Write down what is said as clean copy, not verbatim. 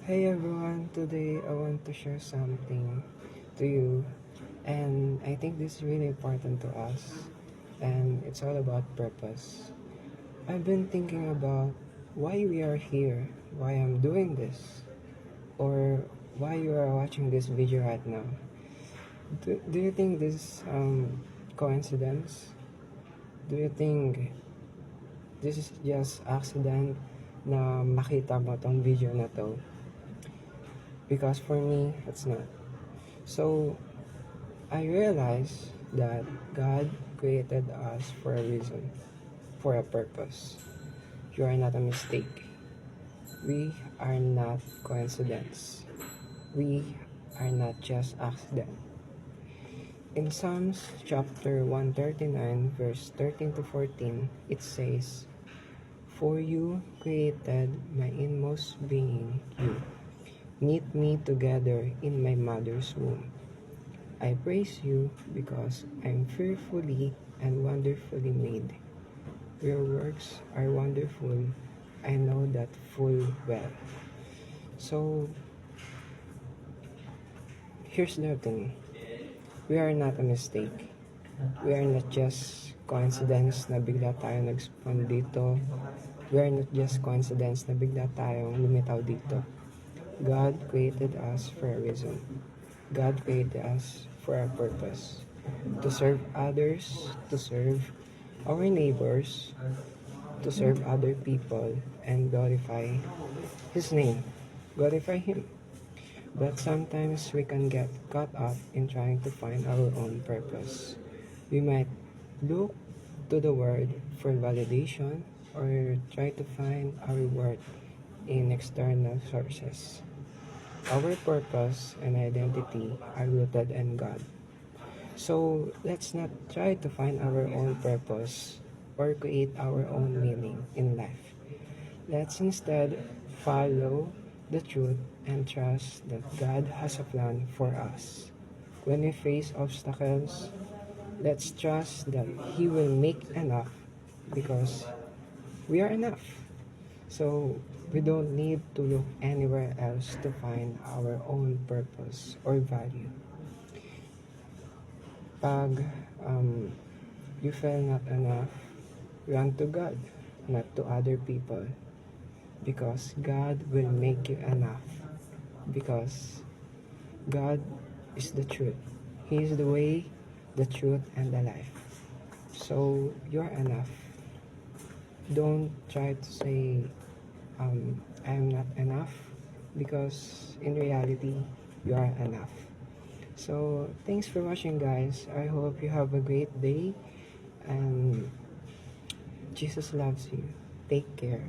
Hey everyone, today I want to share something to you, and I think this is really important to us, and it's all about purpose. I've been thinking about why we are here, why I'm doing this, or why you are watching this video right now. Do you think this is coincidence? Do you think this is just accident na makita mo tong video na to? Because for me, it's not. So, I realized that God created us for a reason, for a purpose. You are not a mistake. We are not coincidence. We are not just accident. In Psalms chapter 139 verse 13 to 14, it says, "For you created my inmost being, you knit me together in my mother's womb. I praise you because I'm fearfully and wonderfully made. Your works are wonderful. I know that full well." So, here's the thing. We are not a mistake. We are not just coincidence na bigla tayo nag-spawn dito. We are not just coincidence na bigla tayong lumitaw dito. God created us for a reason. God created us for a purpose. To serve others, to serve our neighbors, to serve other people, and glorify His name. Glorify Him. But sometimes we can get caught up in trying to find our own purpose. We might look to the Word for validation or try to find our worth in external sources. Our purpose and identity are rooted in God. So let's not try to find our own purpose or create our own meaning in life. Let's instead follow the truth and trust that God has a plan for us. When we face obstacles, let's trust that He will make enough because we are enough. So we don't need to look anywhere else to find our own purpose or value. Pag you feel not enough, run to God, not to other people. Because God will make you enough. Because God is the truth. He is the way, the truth, and the life. So you're enough. Don't try to say, I'm not enough. Because in reality, you are enough. So thanks for watching, guys. I hope you have a great day. And Jesus loves you. Take care.